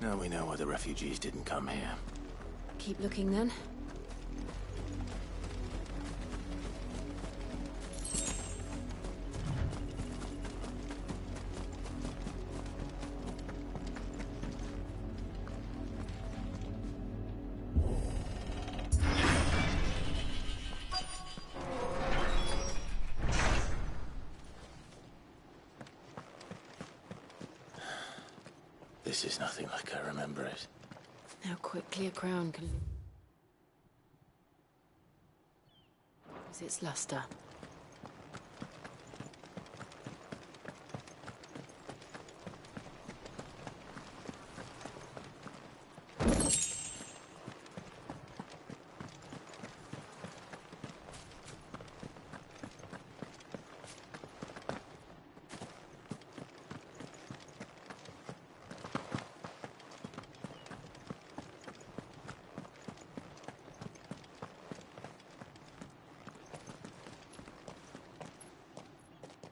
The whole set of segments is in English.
Now we know why the refugees didn't come here. Keep looking then. This is nothing like I remember it. How quickly a crown can lose its luster.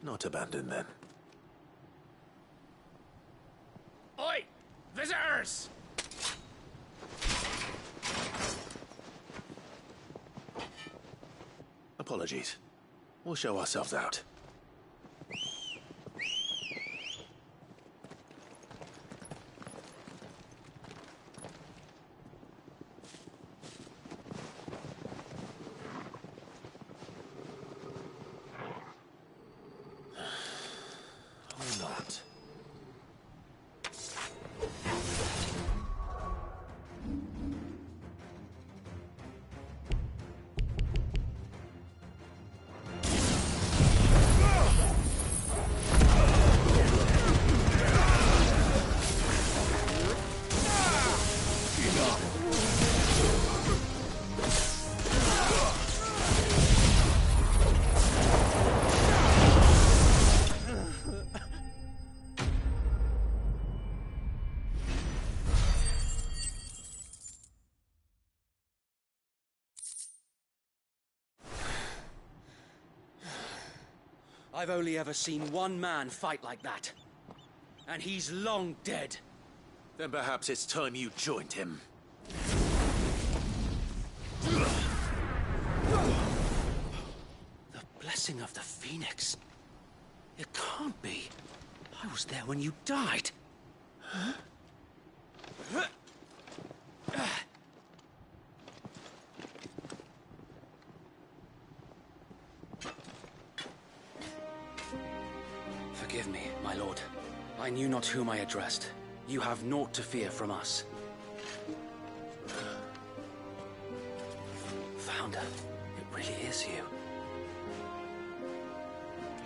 Not abandoned then. Oi! Visitors! Apologies. We'll show ourselves out. Or not. I've only ever seen one man fight like that. And he's long dead. Then perhaps it's time you joined him. The blessing of the Phoenix. It can't be. I was there when you died. Huh? Forgive me, my lord. I knew not whom I addressed. You have naught to fear from us. Founder, it really is you.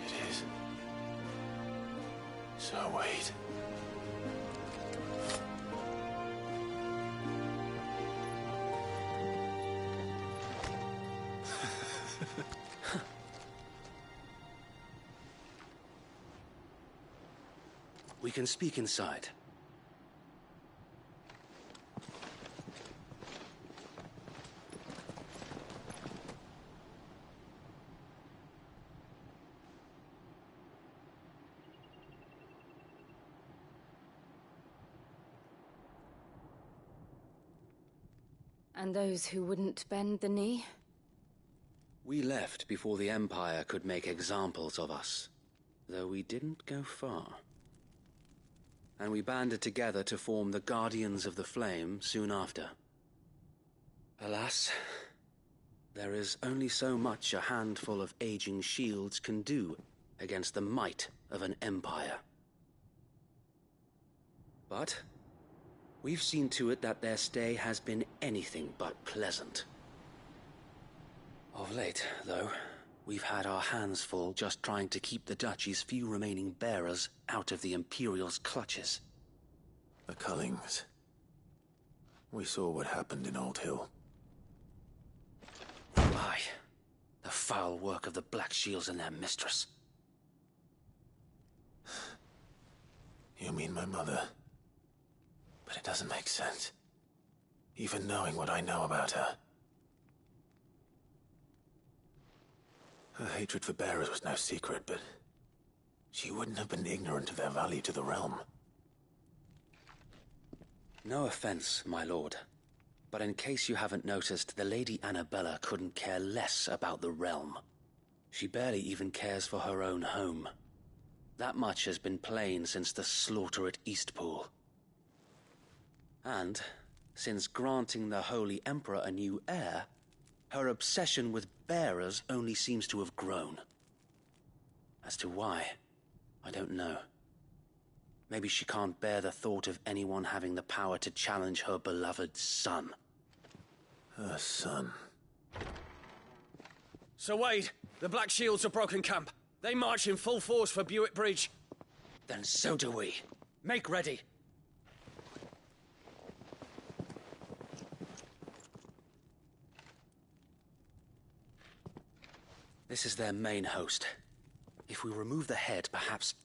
It is. So wait. We can speak inside. And those who wouldn't bend the knee? We left before the Empire could make examples of us, though we didn't go far. And we banded together to form the Guardians of the Flame soon after. Alas, there is only so much a handful of aging shields can do against the might of an empire. But we've seen to it that their stay has been anything but pleasant. Of late, though, we've had our hands full just trying to keep the Duchy's few remaining bearers out of the Imperial's clutches. The Cullings. We saw what happened in Old Hill. Aye. The foul work of the Black Shields and their mistress. You mean my mother? But it doesn't make sense. Even knowing what I know about her. Her hatred for bearers was no secret, but she wouldn't have been ignorant of their value to the realm. No offense, my lord. But in case you haven't noticed, the Lady Annabella couldn't care less about the realm. She barely even cares for her own home. That much has been plain since the slaughter at Eastpool. And, since granting the Holy Emperor a new heir, her obsession with bearers only seems to have grown. As to why, I don't know. Maybe she can't bear the thought of anyone having the power to challenge her beloved son. Her son. Sir Wade, the Black Shields have broken camp. They march in full force for Buick Bridge. Then so do we. Make ready. This is their main host. If we remove the head, perhaps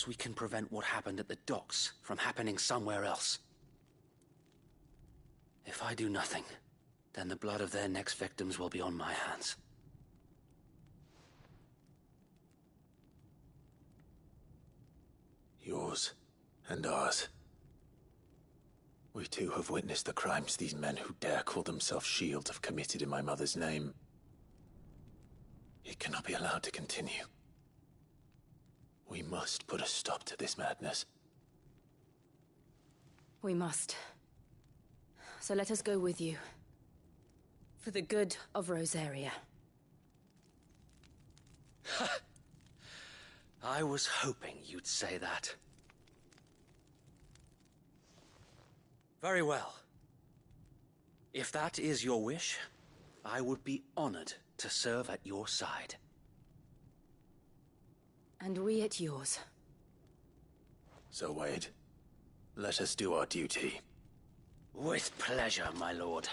we can prevent what happened at the docks from happening somewhere else. If I do nothing, then the blood of their next victims will be on my hands. Yours and ours. We too have witnessed the crimes these men who dare call themselves Shield have committed in my mother's name. It cannot be allowed to continue. We must put a stop to this madness. We must. So let us go with you. For the good of Rosaria. I was hoping you'd say that. Very well. If that is your wish, I would be honored to serve at your side. And we at yours. So, Wade, let us do our duty. With pleasure, my lord.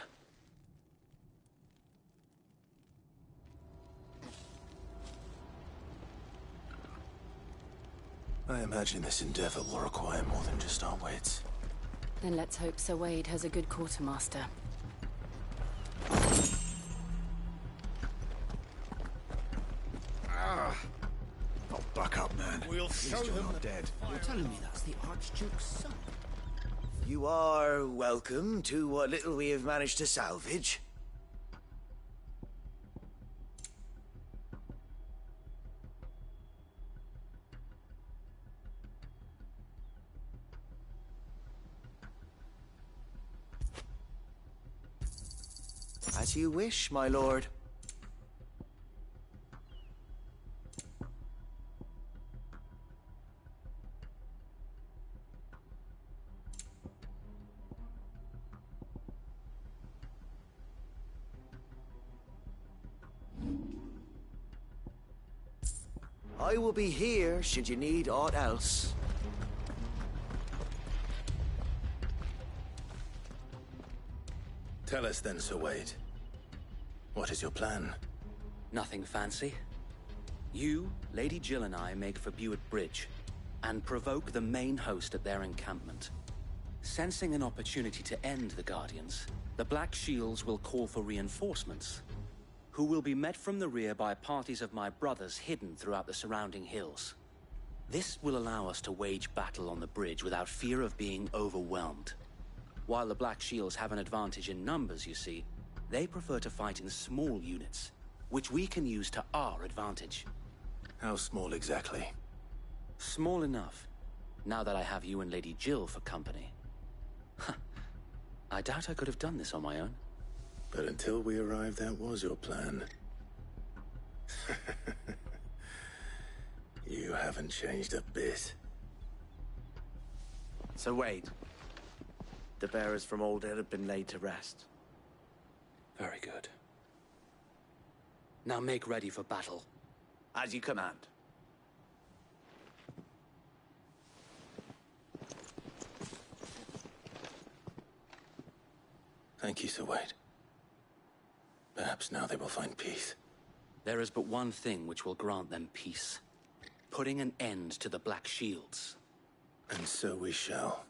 I imagine this endeavor will require more than just our wits. Then let's hope Sir Wade has a good quartermaster. Oh, buck up, man. We'll show them not dead. You're telling me that's the Archduke's son? You are welcome to what little we have managed to salvage. As you wish, my lord. I will be here should you need aught else. Tell us then, Sir Wade. What is your plan? Nothing fancy. You, Lady Jill and I make for Buick Bridge, and provoke the main host at their encampment. Sensing an opportunity to end the Guardians, the Black Shields will call for reinforcements, who will be met from the rear by parties of my brothers hidden throughout the surrounding hills. This will allow us to wage battle on the bridge without fear of being overwhelmed. While the Black Shields have an advantage in numbers, you see, they prefer to fight in small units, which we can use to our advantage. How small exactly? Small enough, now that I have you and Lady Jill for company. I doubt I could have done this on my own. But until we arrived, that was your plan. You haven't changed a bit. So Wade, the bearers from Oldale have been laid to rest. Very good. Now make ready for battle. As you command. Thank you, Sir Wade. Perhaps now they will find peace. There is but one thing which will grant them peace. Putting an end to the Black Shields. And so we shall.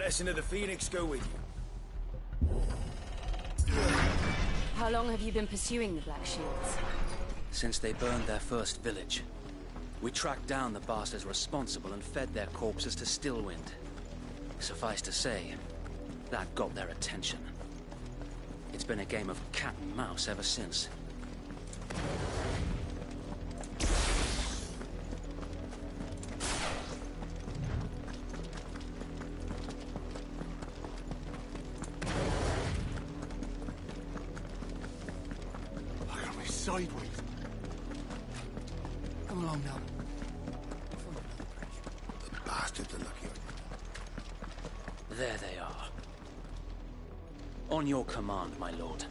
blessing of the Phoenix go with you. How long have you been pursuing the Black Shields? Since they burned their first village. We tracked down the bastards responsible and fed their corpses to Stillwind. Suffice to say, that got their attention. It's been a game of cat and mouse ever since. Look at me sideways. Come along now. The bastards are lucky on you. There they are. On your command, my lord.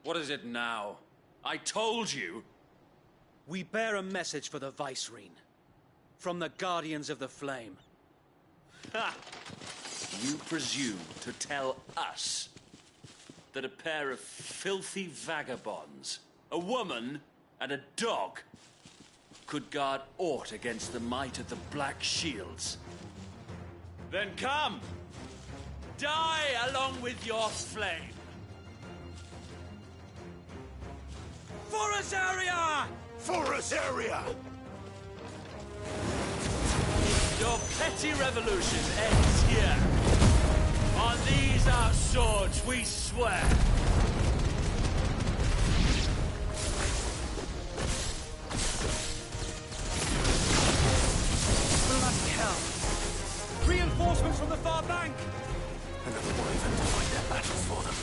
What is it now? I told you! We bear a message for the Vicereine. From the Guardians of the Flame. Ha! You presume to tell us that a pair of filthy vagabonds, a woman and a dog, could guard aught against the might of the Black Shields? Then come! Die along with your flame! For Azaria! For Azaria! Your petty revolution ends here. On these our swords we swear. Bloody hell! Reinforcements from the far bank! Another wyvern to fight their battles for them.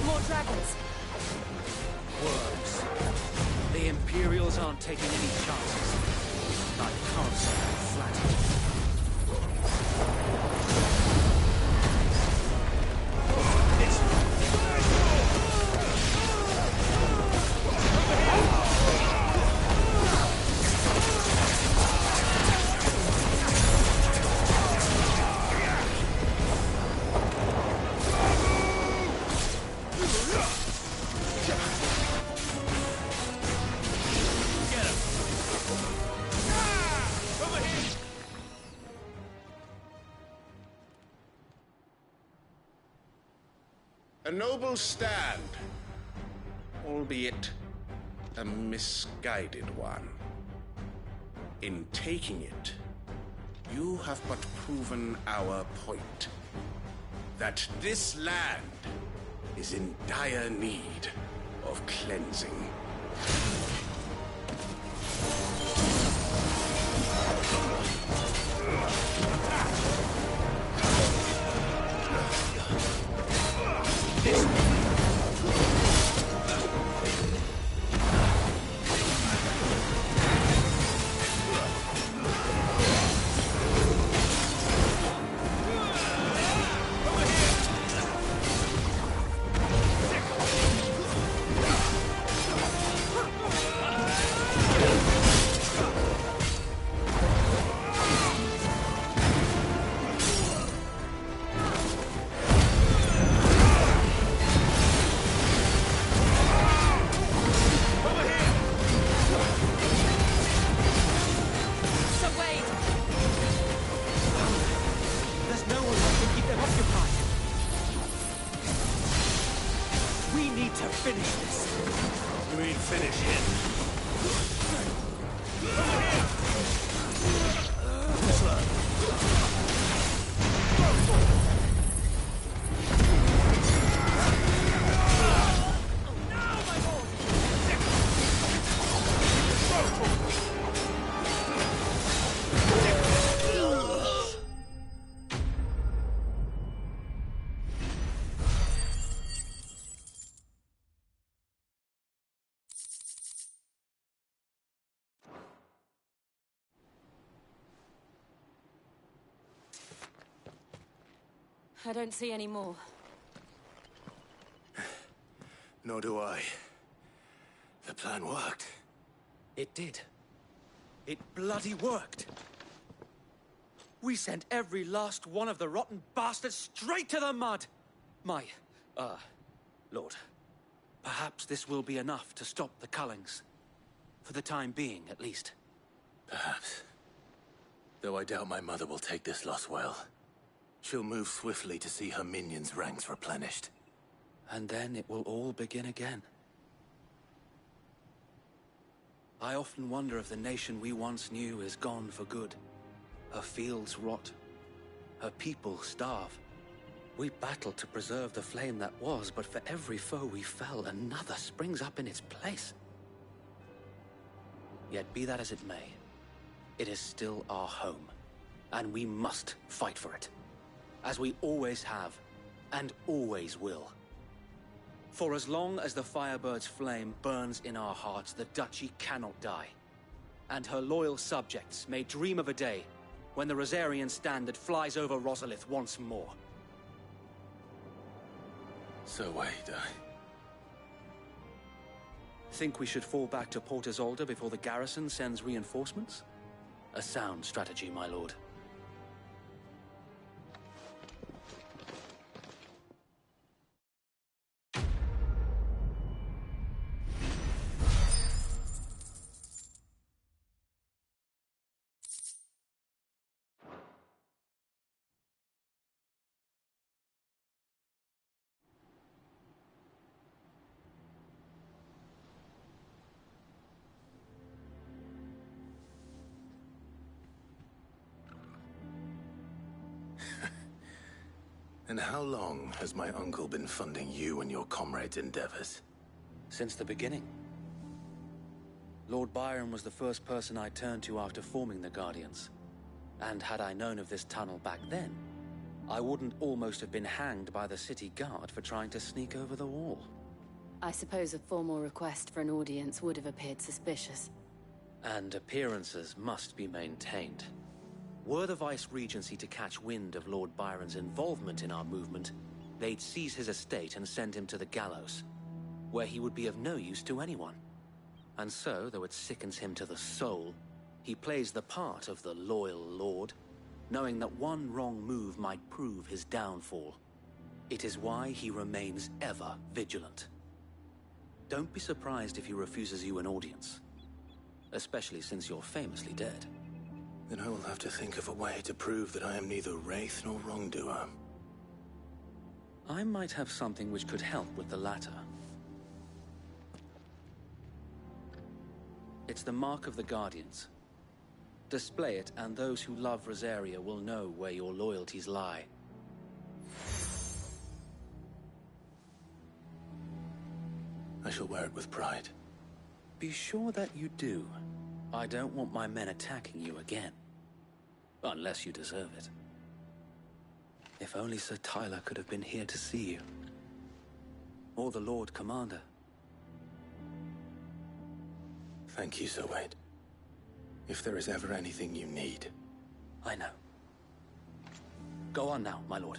More dragons. Worms. The Imperials aren't taking any chances. I can't say I'm flattered. A noble stand, albeit a misguided one. In taking it, you have but proven our point. That this land is in dire need of cleansing. I don't see any more. Nor do I. The plan worked. It did. It bloody worked. We sent every last one of the rotten bastards straight to the mud! Lord, perhaps this will be enough to stop the Cullings. For the time being, at least. Perhaps. Though I doubt my mother will take this loss well. She'll move swiftly to see her minions' ranks replenished. And then it will all begin again. I often wonder if the nation we once knew is gone for good. Her fields rot. Her people starve. We battled to preserve the flame that was, but for every foe we fell, another springs up in its place. Yet be that as it may, it is still our home, and we must fight for it. As we always have, and always will. For as long as the Firebird's flame burns in our hearts, the Duchy cannot die. And her loyal subjects may dream of a day when the Rosarian standard flies over Rosalith once more. So wait, Think we should fall back to Port Isolde before the garrison sends reinforcements? A sound strategy, my lord. And how long has my uncle been funding you and your comrades' endeavors? Since the beginning. Lord Byron was the first person I turned to after forming the Guardians. And had I known of this tunnel back then, I wouldn't almost have been hanged by the city guard for trying to sneak over the wall. I suppose a formal request for an audience would have appeared suspicious. And appearances must be maintained. Were the Vice-Regency to catch wind of Lord Byron's involvement in our movement, they'd seize his estate and send him to the gallows, where he would be of no use to anyone. And so, though it sickens him to the soul, he plays the part of the loyal lord, knowing that one wrong move might prove his downfall. It is why he remains ever vigilant. Don't be surprised if he refuses you an audience, especially since you're famously dead. Then I will have to think of a way to prove that I am neither wraith nor wrongdoer. I might have something which could help with the latter. It's the mark of the Guardians. Display it, and those who love Rosaria will know where your loyalties lie. I shall wear it with pride. Be sure that you do. I don't want my men attacking you again. Unless you deserve it. If only Sir Tyler could have been here to see you. Or the Lord Commander. Thank you, Sir Wade. If there is ever anything you need. I know. Go on now, my lord.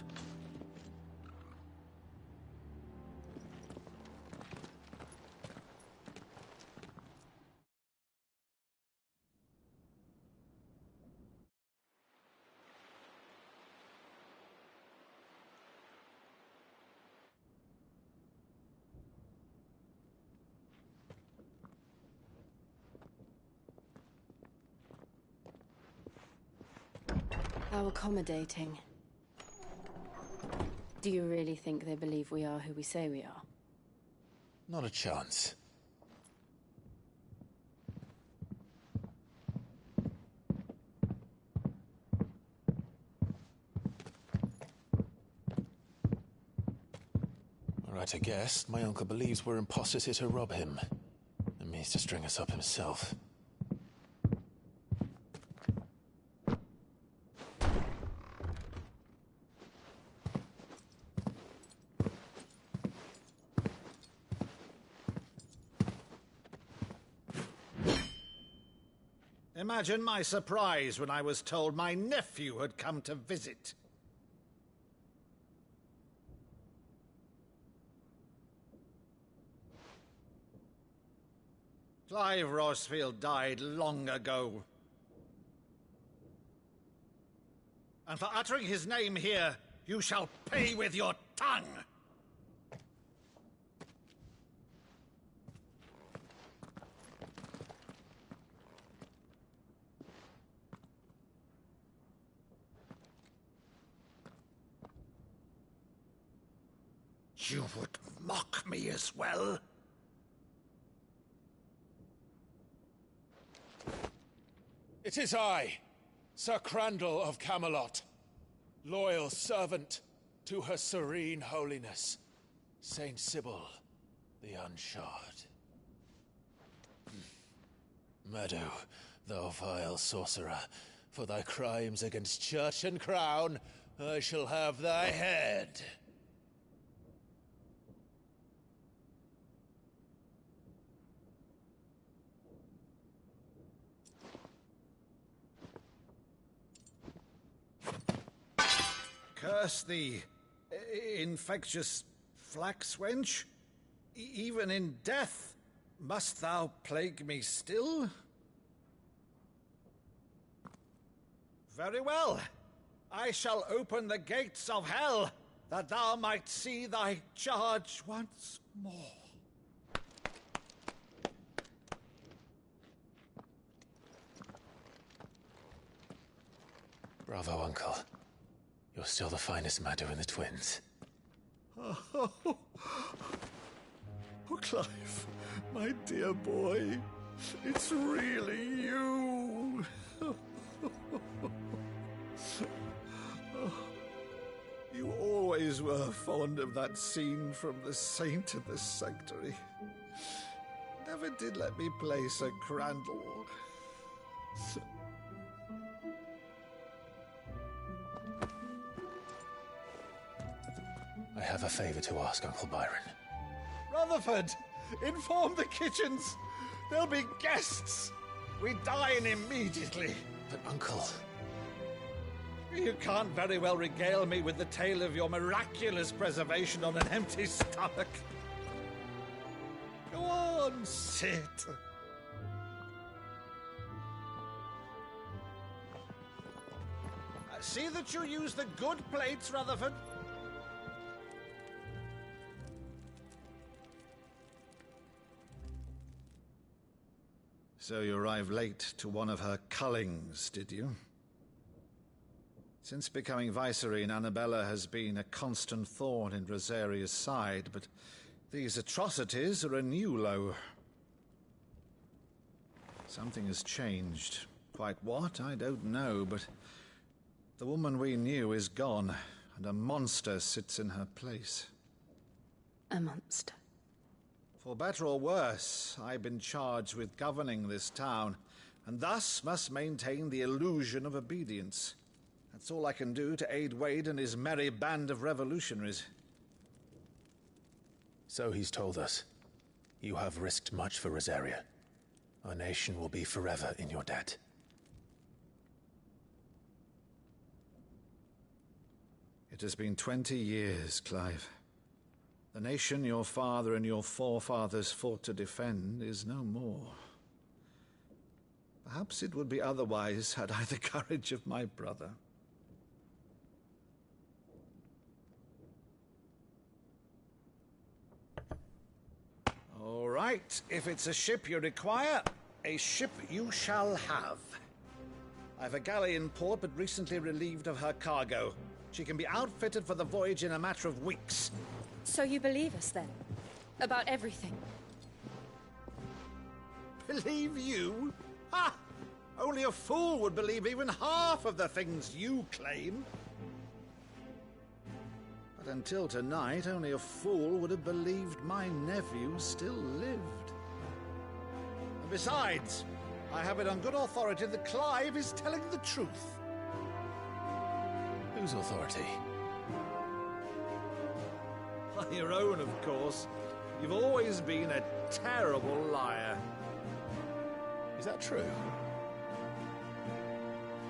How accommodating. Do you really think they believe we are who we say we are? Not a chance. All right, I guess. My uncle believes we're imposters here to rob him. And means to string us up himself. Imagine my surprise when I was told my nephew had come to visit. Clive Rosfield died long ago. and for uttering his name here, you shall pay with your tongue! You would mock me as well? It is I, Sir Crandall of Camelot, loyal servant to her serene holiness, Saint Sybil the Unshod. Meadow, thou vile sorcerer, for thy crimes against church and crown, I shall have thy head. Curse thee, infectious flax wench. Even in death, must thou plague me still? Very well. I shall open the gates of hell, that thou might see thy charge once more. Bravo, Uncle. You're still the finest Meadow in the twins. Oh, Clive, my dear boy, it's really you. You always were fond of that scene from The Saint in the Sanctuary. Never did let me play Sir Crandall. I have a favor to ask, Uncle Byron. Rutherford, inform the kitchens. There'll be guests. We dine immediately. But, Uncle... You can't very well regale me with the tale of your miraculous preservation on an empty stomach. Go on, sit. See that you use the good plates, Rutherford. So you arrived late to one of her cullings, did you? Since becoming Vicereine, Annabella has been a constant thorn in Rosaria's side, but these atrocities are a new low. Something has changed. Quite what, I don't know, but the woman we knew is gone, and a monster sits in her place. A monster. For better or worse, I've been charged with governing this town, and thus must maintain the illusion of obedience. That's all I can do to aid Wade and his merry band of revolutionaries. So he's told us. You have risked much for Rosaria. Our nation will be forever in your debt. It has been 20 years, Clive. The nation your father and your forefathers fought to defend is no more. Perhaps it would be otherwise had I the courage of my brother. All right, if it's a ship you require, a ship you shall have. I've a galley in port, but recently relieved of her cargo. She can be outfitted for the voyage in a matter of weeks. So you believe us, then? About everything? Believe you? Ha! Only a fool would believe even half of the things you claim. But until tonight, only a fool would have believed my nephew still lived. And besides, I have it on good authority that Clive is telling the truth. Whose authority? Your own, of course. You've always been a terrible liar. Is that true?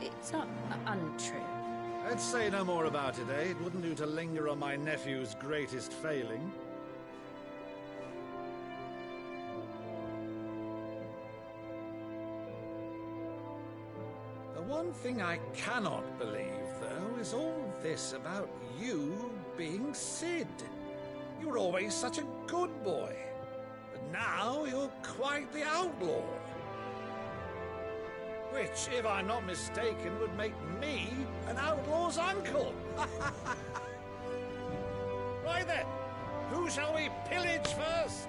It's not untrue. Let's say no more about it, eh? It wouldn't do to linger on my nephew's greatest failing. The one thing I cannot believe, though, is all this about you being Sid? You were always such a good boy, but now you're quite the outlaw. Which, if I'm not mistaken, would make me an outlaw's uncle. Right then, who shall we pillage first?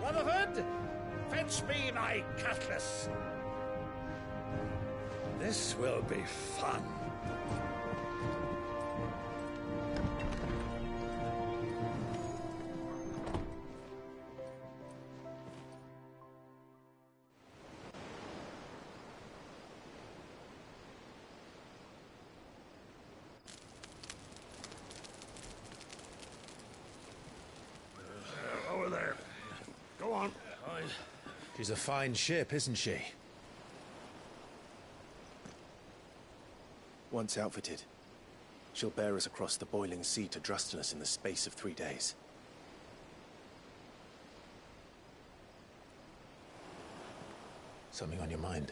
Rutherford, fetch me my cutlass. This will be fun. Over there. Go on. She's a fine ship, isn't she? Once outfitted, she'll bear us across the boiling sea to Drustinus in the space of 3 days. Something on your mind?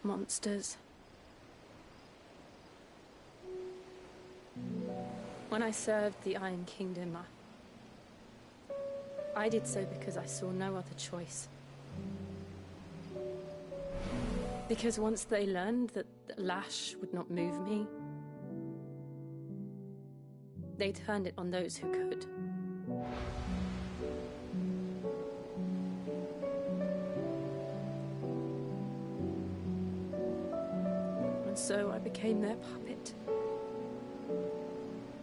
Monsters. When I served the Iron Kingdom, I did so because I saw no other choice. Because once they learned that the lash would not move me, they turned it on those who could. And so I became their puppet.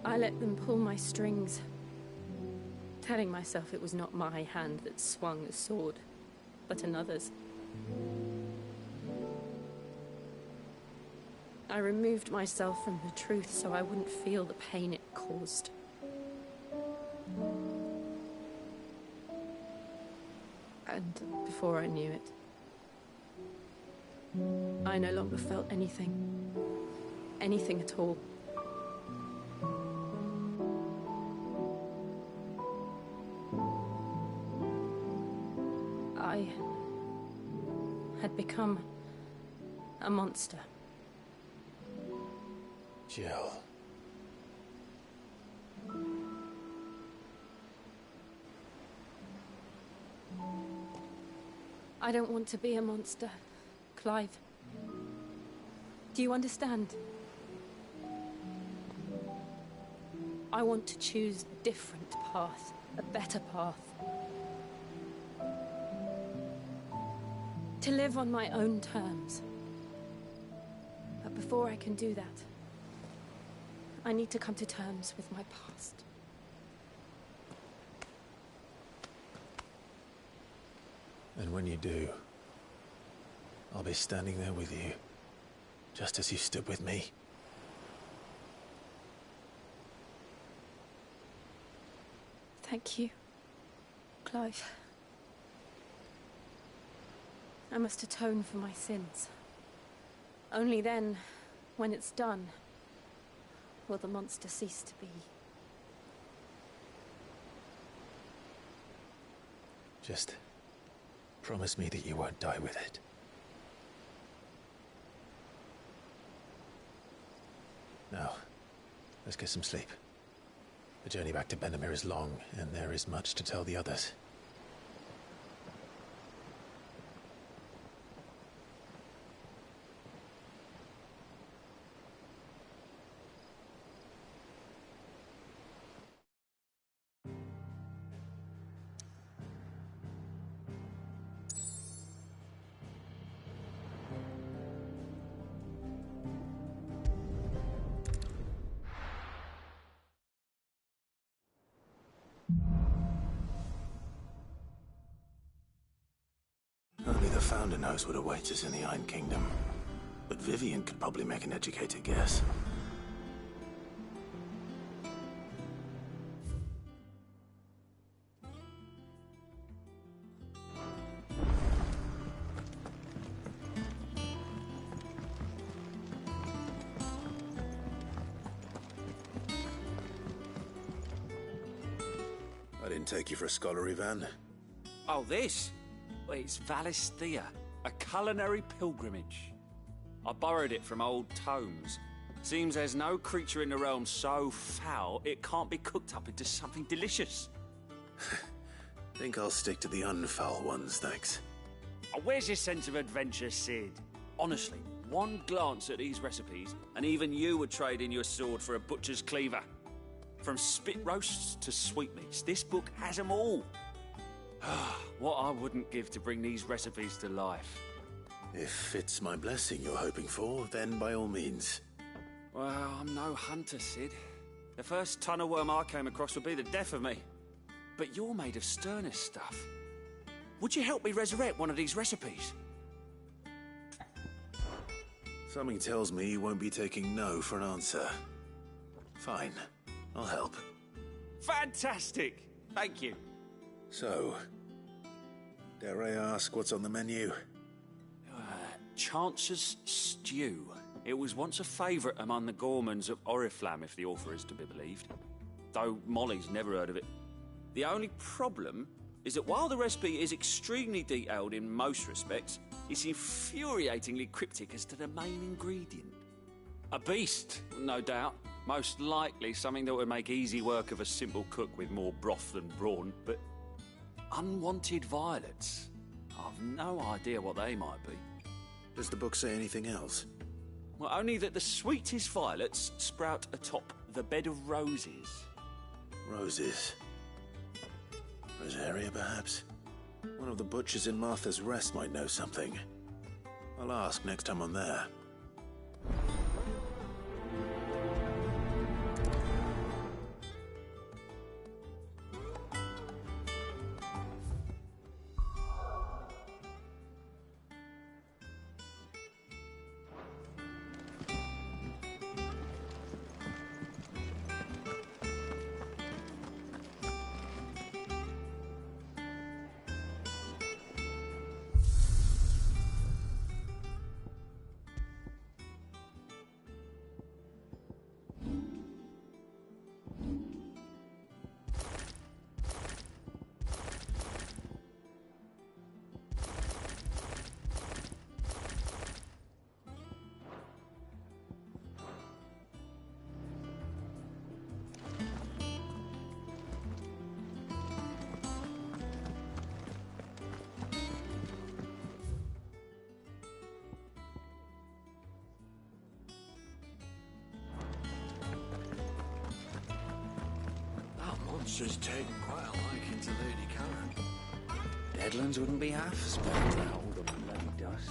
I let them pull my strings, telling myself it was not my hand that swung the sword, but another's. I removed myself from the truth so I wouldn't feel the pain it caused. And before I knew it, I no longer felt anything. Anything at all. I had become a monster. Jill. I don't want to be a monster, Clive. Do you understand? I want to choose a different path, a better path. To live on my own terms. But before I can do that, I need to come to terms with my past. And when you do, I'll be standing there with you, just as you stood with me. Thank you, Clive. I must atone for my sins. Only then, when it's done, will the monster cease to be. Just promise me that you won't die with it. Now, let's get some sleep. The journey back to Benamir is long, and there is much to tell the others. Only the Founder knows what awaits us in the Iron Kingdom. But Vivian could probably make an educated guess. I didn't take you for a scholar, Ivan. Oh, this? It's Valisthea, a culinary pilgrimage. I borrowed it from old tomes. Seems there's no creature in the realm so foul it can't be cooked up into something delicious. Think I'll stick to the unfoul ones, thanks. Oh, where's your sense of adventure, Sid? Honestly, one glance at these recipes, and even you would trade in your sword for a butcher's cleaver. From spit roasts to sweetmeats, this book has them all. What I wouldn't give to bring these recipes to life. If it's my blessing you're hoping for, then by all means. Well, I'm no hunter, Sid. The first ton of worm I came across would be the death of me. But you're made of sterner stuff. Would you help me resurrect one of these recipes? Something tells me you won't be taking no for an answer. Fine, I'll help. Fantastic! Thank you. So, dare I ask what's on the menu? Chance's Stew. It was once a favourite among the gourmands of Oriflamme, if the author is to be believed. Though Molly's never heard of it. The only problem is that while the recipe is extremely detailed in most respects, it's infuriatingly cryptic as to the main ingredient. A beast, no doubt. Most likely something that would make easy work of a simple cook with more broth than brawn, but unwanted violets. I've no idea what they might be. Does the book say anything else? Well, only that the sweetest violets sprout atop the bed of roses. Roses. Rosaria, perhaps? One of the butchers in Martha's Rest might know something. I'll ask next time I'm there. Monsters take quite a liking to Lady Karen. Deadlands wouldn't be half spared to hold them in bloody dust.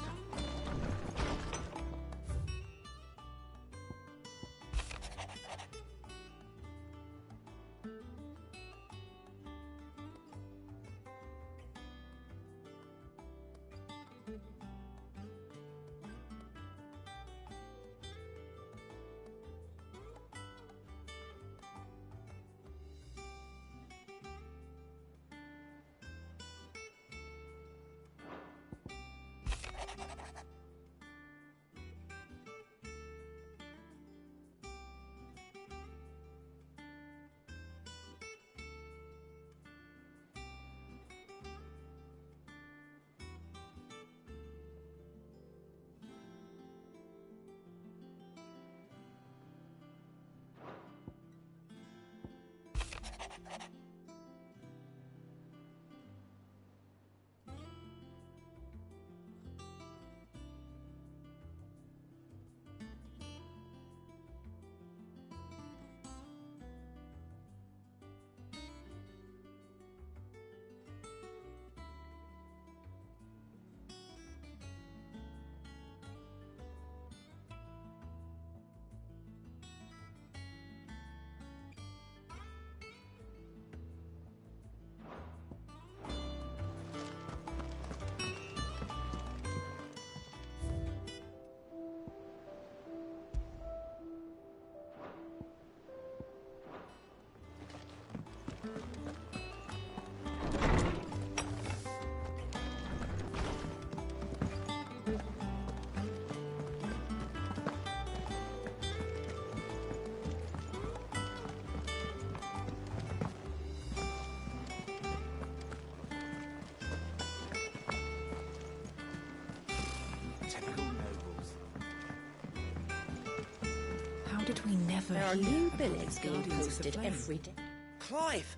There are new billets being posted every day. Clive!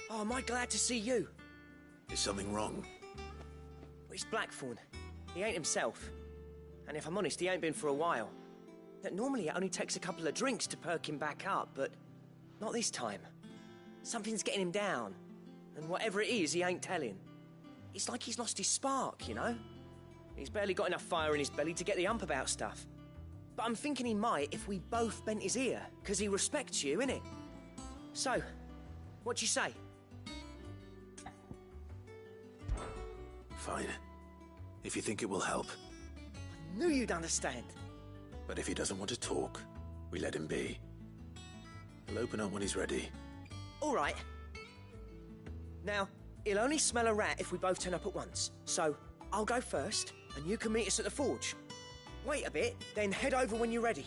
Oh, am I glad to see you? Is something wrong? Well, it's Blackthorn. He ain't himself. And if I'm honest, he ain't been for a while. That normally it only takes a couple of drinks to perk him back up, but not this time. Something's getting him down. And whatever it is, he ain't telling. It's like he's lost his spark, you know? He's barely got enough fire in his belly to get the ump about stuff. But I'm thinking he might if we both bent his ear, because he respects you, innit? So, what do you say? Fine. If you think it will help. I knew you'd understand. But if he doesn't want to talk, we let him be. He'll open up when he's ready. All right. Now, he'll only smell a rat if we both turn up at once. So, I'll go first, and you can meet us at the forge. Wait a bit, then head over when you're ready.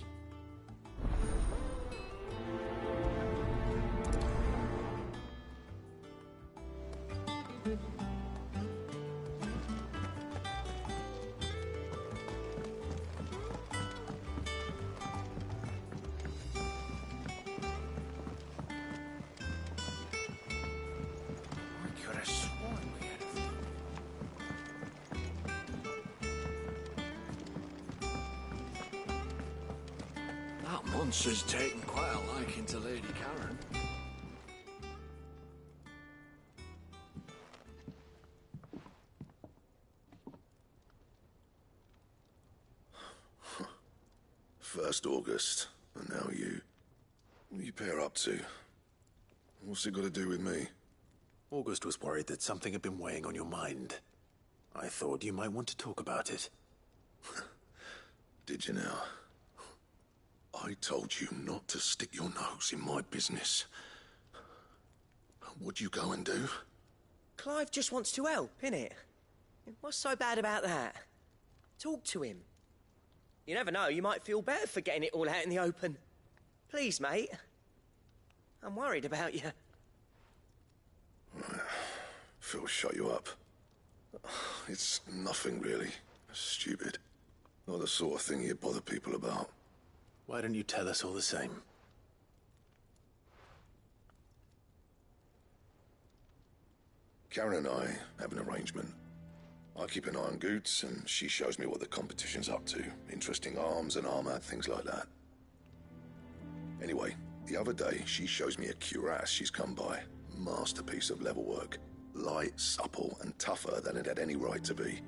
Monster's taken quite a liking to Lady Karen. First August, and now you. What are you pair up to? What's it got to do with me? August was worried that something had been weighing on your mind. I thought you might want to talk about it. Did you now? I told you not to stick your nose in my business. What'd you go and do? Clive just wants to help, innit? What's so bad about that? Talk to him. You never know, you might feel better for getting it all out in the open. Please, mate. I'm worried about you. Phil shut you up. It's nothing really. Stupid. Not the sort of thing you bother people about. Why don't you tell us all the same? Karen and I have an arrangement. I keep an eye on Goots, and she shows me what the competition's up to. Interesting arms and armor, things like that. Anyway, the other day, she shows me a cuirass she's come by. Masterpiece of level work. Light, supple, and tougher than it had any right to be.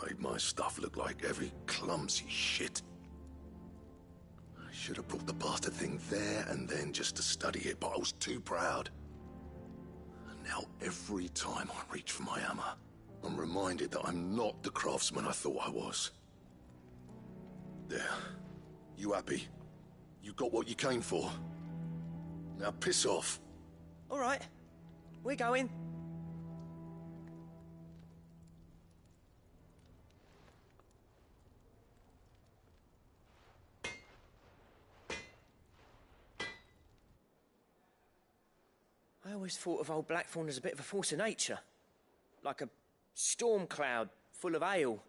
Made my stuff look like every clumsy shit. I should have brought the bastard thing there and then just to study it, but I was too proud. And now every time I reach for my hammer, I'm reminded that I'm not the craftsman I thought I was. There. You happy? You got what you came for? Now piss off. All right. We're going. I always thought of old Blackthorn as a bit of a force of nature. Like a storm cloud full of hail.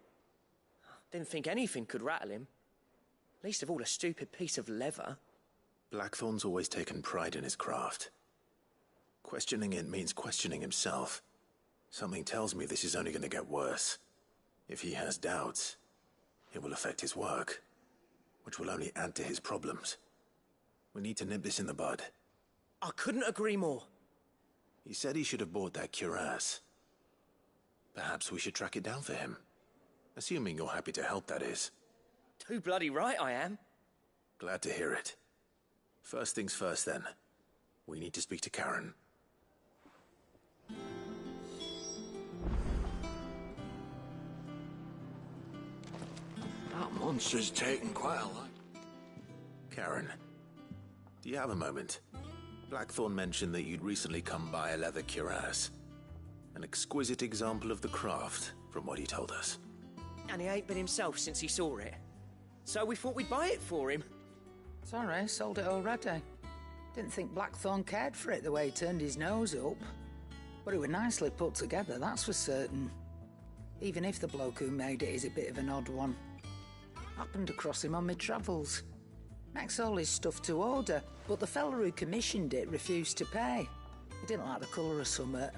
Didn't think anything could rattle him. Least of all a stupid piece of leather. Blackthorn's always taken pride in his craft. Questioning it means questioning himself. Something tells me this is only going to get worse. If he has doubts, it will affect his work, which will only add to his problems. We need to nip this in the bud. I couldn't agree more. He said he should have bought that cuirass. Perhaps we should track it down for him. Assuming you're happy to help, that is. Too bloody right I am. Glad to hear it. First things first, then. We need to speak to Karen. That monster's taken quite a lot. Karen, do you have a moment? Blackthorn mentioned that you'd recently come by a leather cuirass. An exquisite example of the craft, from what he told us. And he ain't been himself since he saw it. So we thought we'd buy it for him. Sorry, sold it already. Didn't think Blackthorn cared for it the way he turned his nose up. But it was nicely put together, that's for certain. Even if the bloke who made it is a bit of an odd one. Happened across him on my travels. Makes all his stuff to order, but the fella who commissioned it refused to pay. He didn't like the colour of summit.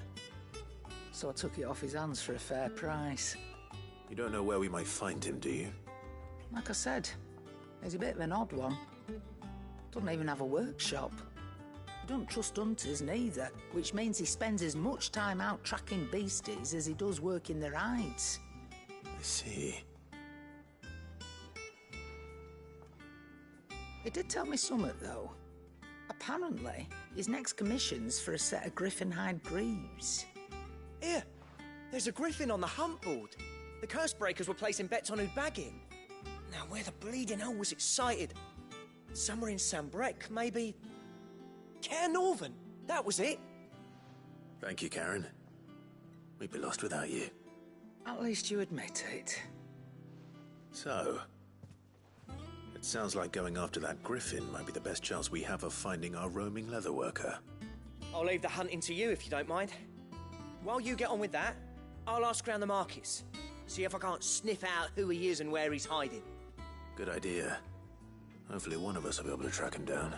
So I took it off his hands for a fair price. You don't know where we might find him, do you? Like I said, he's a bit of an odd one. Doesn't even have a workshop. He don't trust hunters neither, which means he spends as much time out tracking beasties as he does working their hides. I see. He did tell me something, though. Apparently, his next commission's for a set of griffin hide greaves. Here, there's a griffin on the hunt board. The curse breakers were placing bets on who'd bag him. Now, where the bleeding hell was excited? Somewhere in Sambrec, maybe... Care Northern, that was it. Thank you, Karen. We'd be lost without you. At least you admit it. So, it sounds like going after that griffin might be the best chance we have of finding our roaming leatherworker. I'll leave the hunting to you if you don't mind. While you get on with that, I'll ask around the markets. See if I can't sniff out who he is and where he's hiding. Good idea. Hopefully one of us will be able to track him down.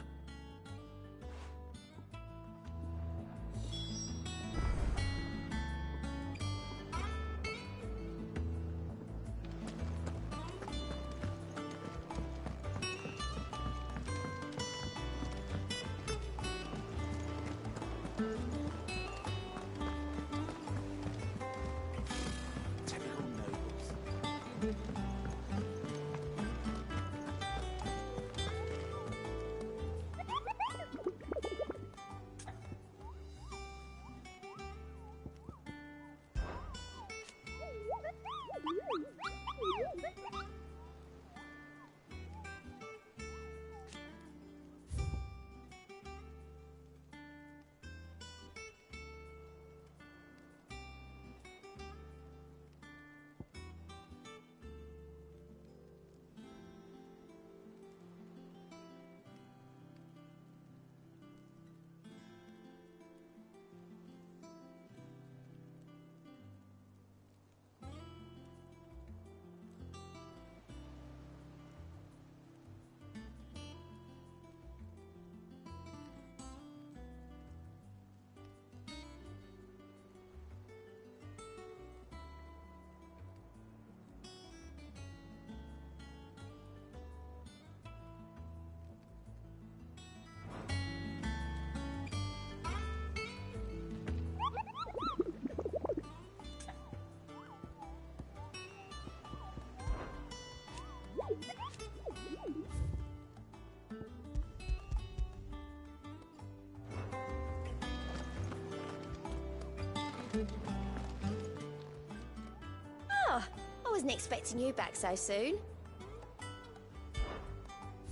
Oh, I wasn't expecting you back so soon.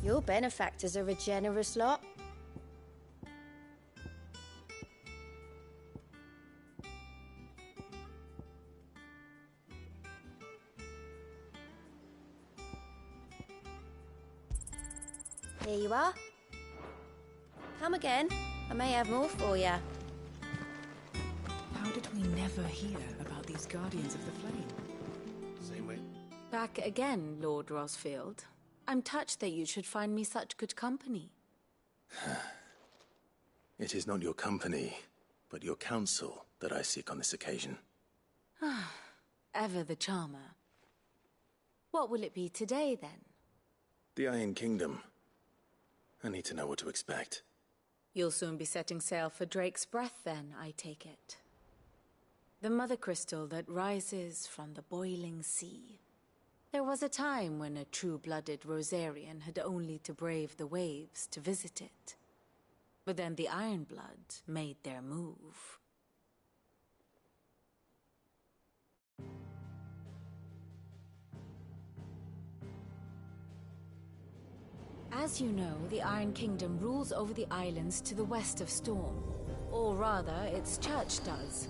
Your benefactors are a generous lot. Here you are. Come again. I may have more for you. How did we never hear about these Guardians of the Flame? Same way. Back again, Lord Rosfield. I'm touched that you should find me such good company. It is not your company, but your counsel that I seek on this occasion. Ever the charmer. What will it be today, then? The Iron Kingdom. I need to know what to expect. You'll soon be setting sail for Drake's Breath, then, I take it. The mother crystal that rises from the boiling sea. There was a time when a true-blooded Rosarian had only to brave the waves to visit it. But then the Ironblood made their move. As you know, the Iron Kingdom rules over the islands to the west of Storm. Or rather, its church does.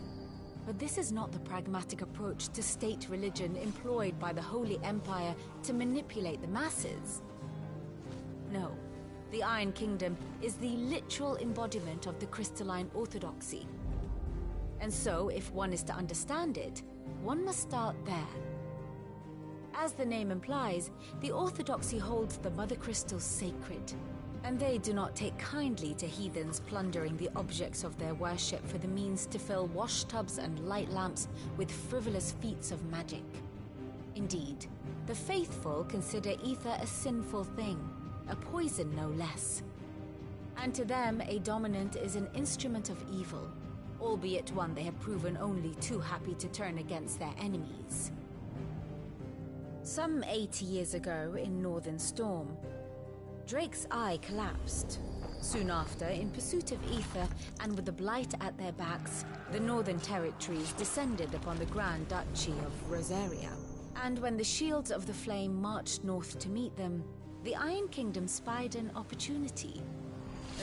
But this is not the pragmatic approach to state religion employed by the Holy Empire to manipulate the masses. No, the Iron Kingdom is the literal embodiment of the crystalline orthodoxy. And so, if one is to understand it, one must start there. As the name implies, the Orthodoxy holds the Mother Crystals sacred, and they do not take kindly to heathens plundering the objects of their worship for the means to fill washtubs and light lamps with frivolous feats of magic. Indeed, the faithful consider ether a sinful thing, a poison no less. And to them, a dominant is an instrument of evil, albeit one they have proven only too happy to turn against their enemies. Some 80 years ago, in Northern Storm, Drake's eye collapsed. Soon after, in pursuit of ether and with the blight at their backs, the Northern Territories descended upon the Grand Duchy of Rosaria. And when the Shields of the Flame marched north to meet them, the Iron Kingdom spied an opportunity.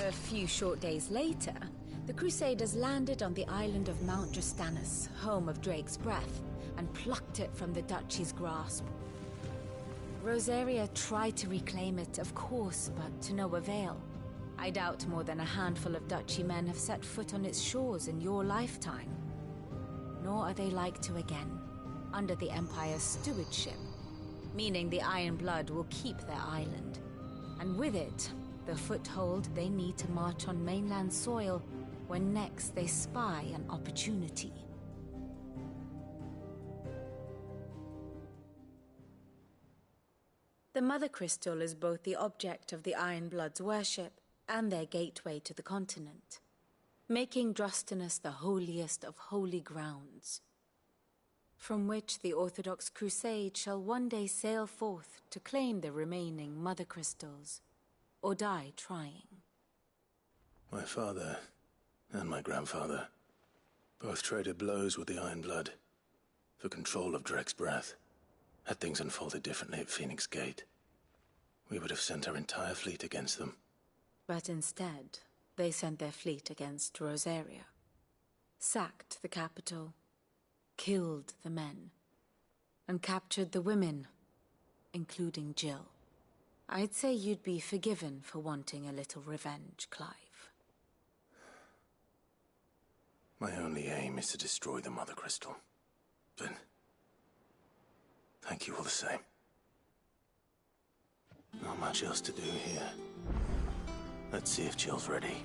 A few short days later, the Crusaders landed on the island of Mount Drastanus, home of Drake's breath, and plucked it from the Duchy's grasp. Rosaria tried to reclaim it, of course, but to no avail. I doubt more than a handful of Duchy men have set foot on its shores in your lifetime. Nor are they like to again, under the Empire's stewardship, meaning the Iron Blood will keep their island, and with it, the foothold they need to march on mainland soil when next they spy an opportunity. The Mother Crystal is both the object of the Iron Blood's worship and their gateway to the continent, making Drastanus the holiest of holy grounds, from which the Orthodox Crusade shall one day sail forth to claim the remaining Mother Crystals, or die trying. My father and my grandfather both traded blows with the Iron Blood for control of Drake's breath. Had things unfolded differently at Phoenix Gate, we would have sent our entire fleet against them. But instead, they sent their fleet against Rosaria, sacked the capital, killed the men, and captured the women, including Jill. I'd say you'd be forgiven for wanting a little revenge, Clive. My only aim is to destroy the Mother Crystal. But thank you all the same. Not much else to do here. Let's see if Jill's ready.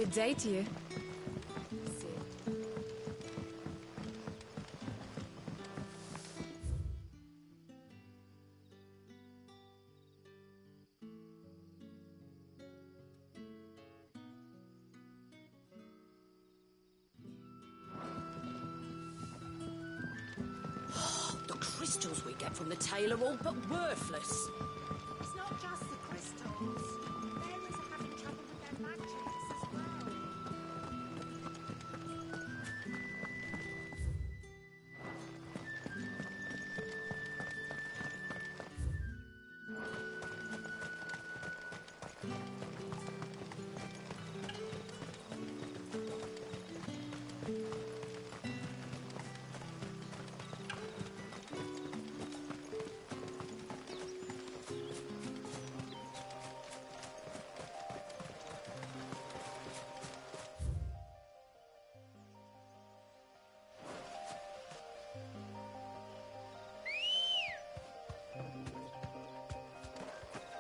Good day to you. The crystals we get from the tail are all but worthless. It's not just the crystals. Fairies are having trouble with their magics as well.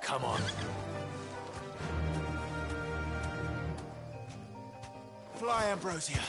Come on. Fly, Ambrosia.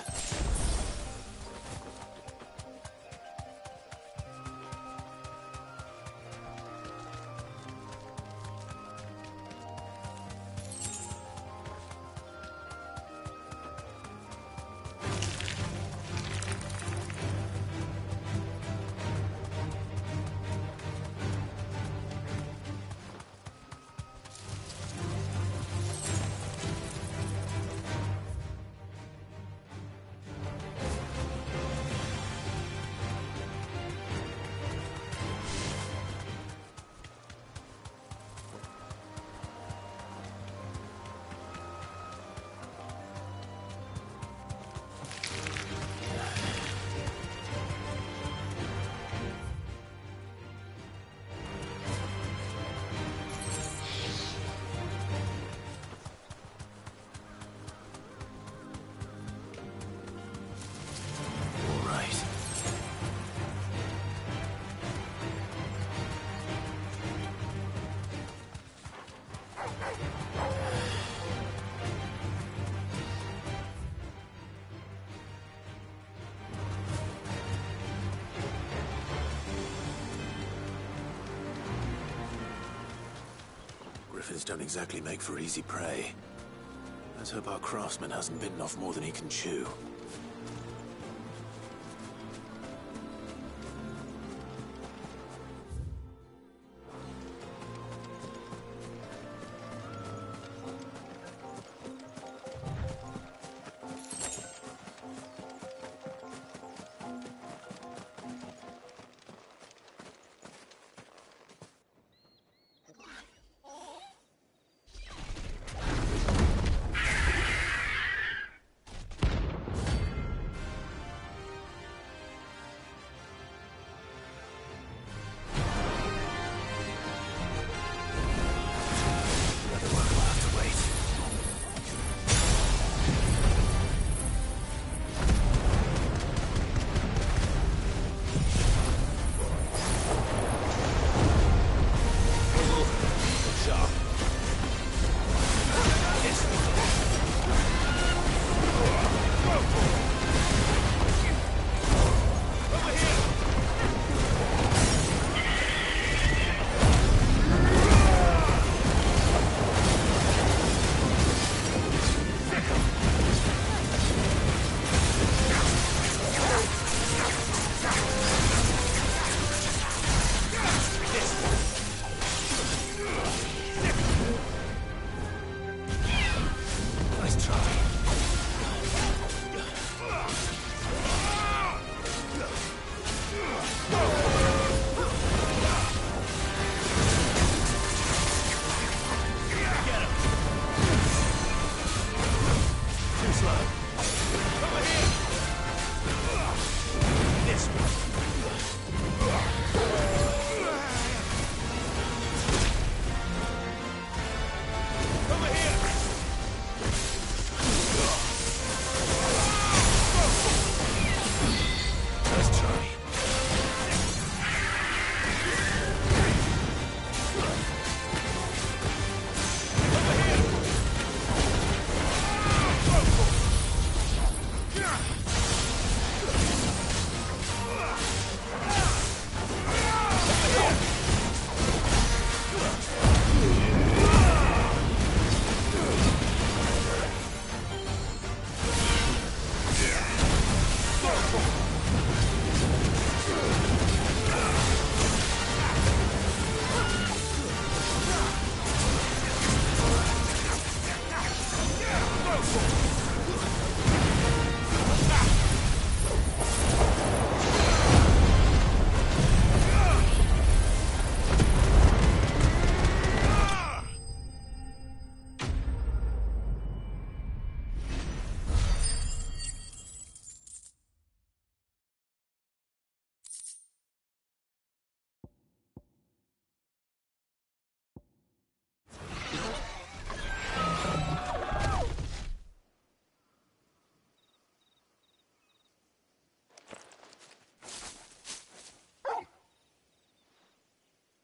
Griffins don't exactly make for easy prey. Let's hope our craftsman hasn't bitten off more than he can chew.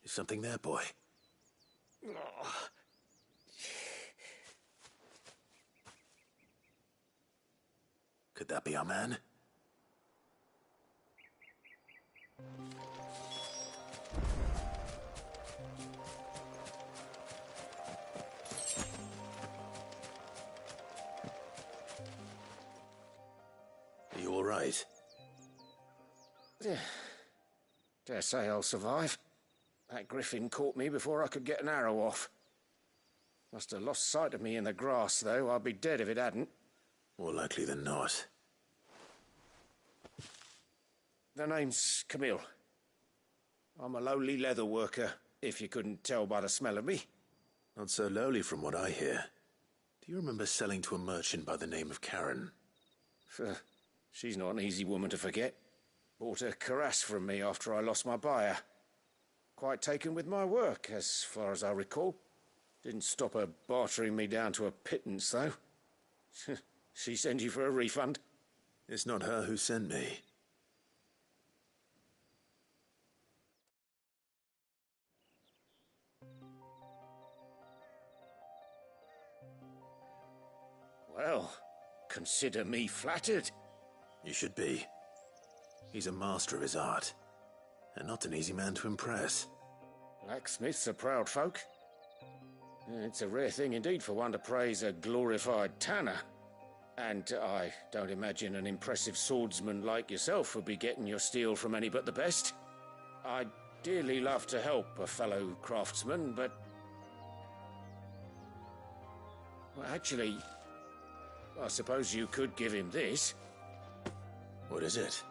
Is something there, boy? Could that be our man? Are you all right? Dare say I'll survive. That griffin caught me before I could get an arrow off. Must have lost sight of me in the grass, though. I'd be dead if it hadn't. More likely than not. The name's Camille. I'm a lowly leather worker, if you couldn't tell by the smell of me. Not so lowly from what I hear. Do you remember selling to a merchant by the name of Karen? She's not an easy woman to forget. Bought a cuirass from me after I lost my buyer. Quite taken with my work, as far as I recall. Didn't stop her bartering me down to a pittance, though. She sent you for a refund? It's not her who sent me. Well, consider me flattered. You should be. He's a master of his art, and not an easy man to impress. Blacksmiths are proud folk. It's a rare thing indeed for one to praise a glorified tanner. And I don't imagine an impressive swordsman like yourself would be getting your steel from any but the best. I'd dearly love to help a fellow craftsman, but... Well, actually, I suppose you could give him this. What is it?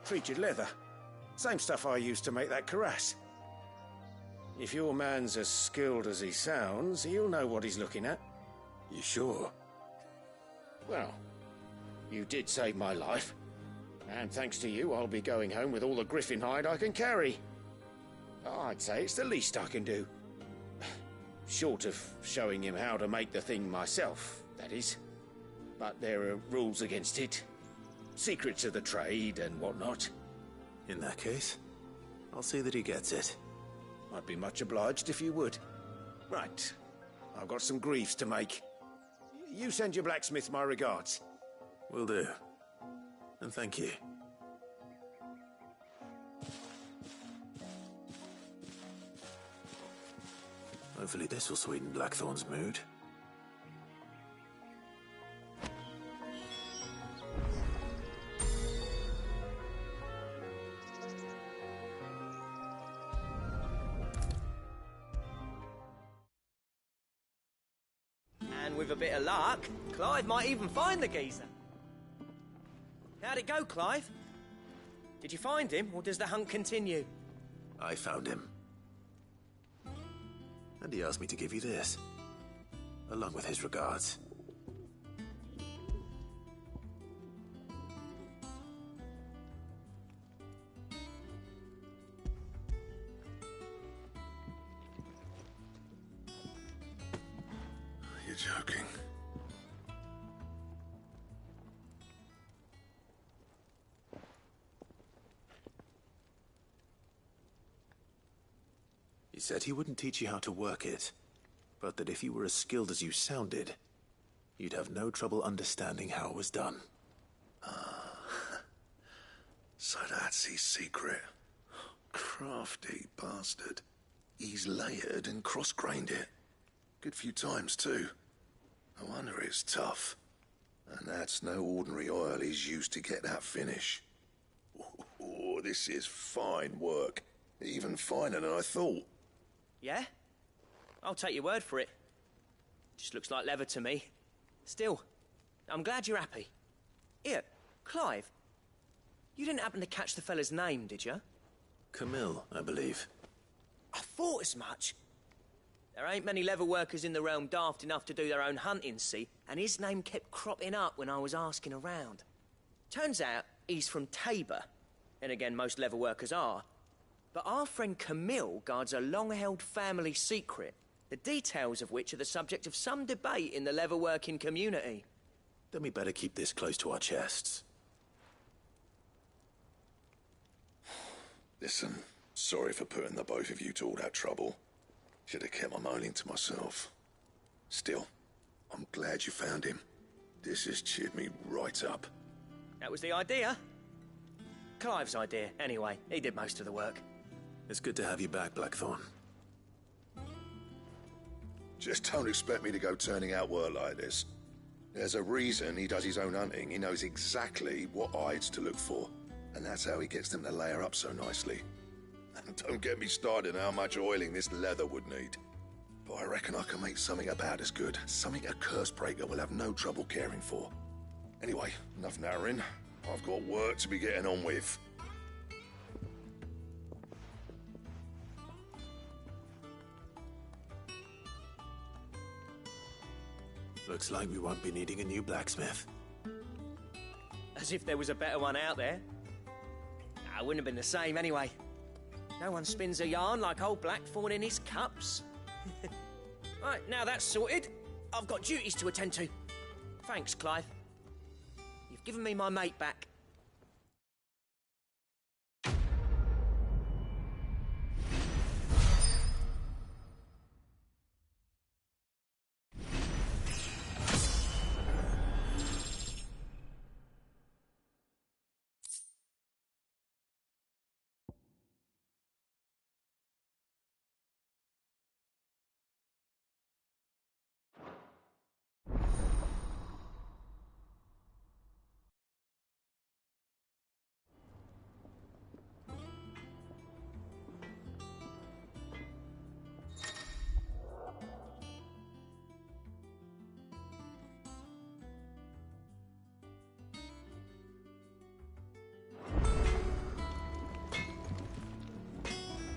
Treated leather. Same stuff I used to make that cuirass. If your man's as skilled as he sounds, he'll know what he's looking at. You sure? Well, you did save my life. And thanks to you, I'll be going home with all the griffin hide I can carry. I'd say it's the least I can do. Short of showing him how to make the thing myself, that is. But there are rules against it. Secrets of the trade and whatnot. In that case, I'll see that he gets it. I'd be much obliged if you would. Right. I've got some greaves to make. You send your blacksmith my regards. Will do. And thank you. Hopefully this will sweeten Blackthorn's mood. And with a bit of luck, Clive might even find the geezer. How'd it go, Clive? Did you find him, or does the hunt continue? I found him. And he asked me to give you this, along with his regards. You're joking. He said he wouldn't teach you how to work it, but that if you were as skilled as you sounded, you'd have no trouble understanding how it was done. So that's his secret. Crafty bastard. He's layered and cross-grained it. Good few times, too. No wonder it's tough. And that's no ordinary oil he's used to get that finish. Oh, this is fine work. Even finer than I thought. Yeah? I'll take your word for it. Just looks like leather to me. Still, I'm glad you're happy. Here, Clive. You didn't happen to catch the fella's name, did you? Camille, I believe. I thought as much. There ain't many leather workers in the realm daft enough to do their own hunting, see? And his name kept cropping up when I was asking around. Turns out he's from Tabor. And again, most leather workers are. But our friend Camille guards a long-held family secret, the details of which are the subject of some debate in the leather-working community. Then we better keep this close to our chests. Listen, Sorry for putting the both of you to all that trouble. Should have kept my moaning to myself. Still, I'm glad you found him. This has cheered me right up. That was the idea. Clive's idea, anyway. He did most of the work. It's good to have you back, Blackthorn. Just don't expect me to go turning out work like this. There's a reason he does his own hunting. He knows exactly what hides to look for. And that's how he gets them to layer up so nicely. And don't get me started on how much oiling this leather would need. But I reckon I can make something about as good. Something a Cursebreaker will have no trouble caring for. Anyway, enough narrowing. I've got work to be getting on with. Looks like we won't be needing a new blacksmith. As if there was a better one out there. Nah, it wouldn't have been the same anyway. No one spins a yarn like old Blackthorn in his cups. Right, now that's sorted, I've got duties to attend to. Thanks, Clive. You've given me my mate back.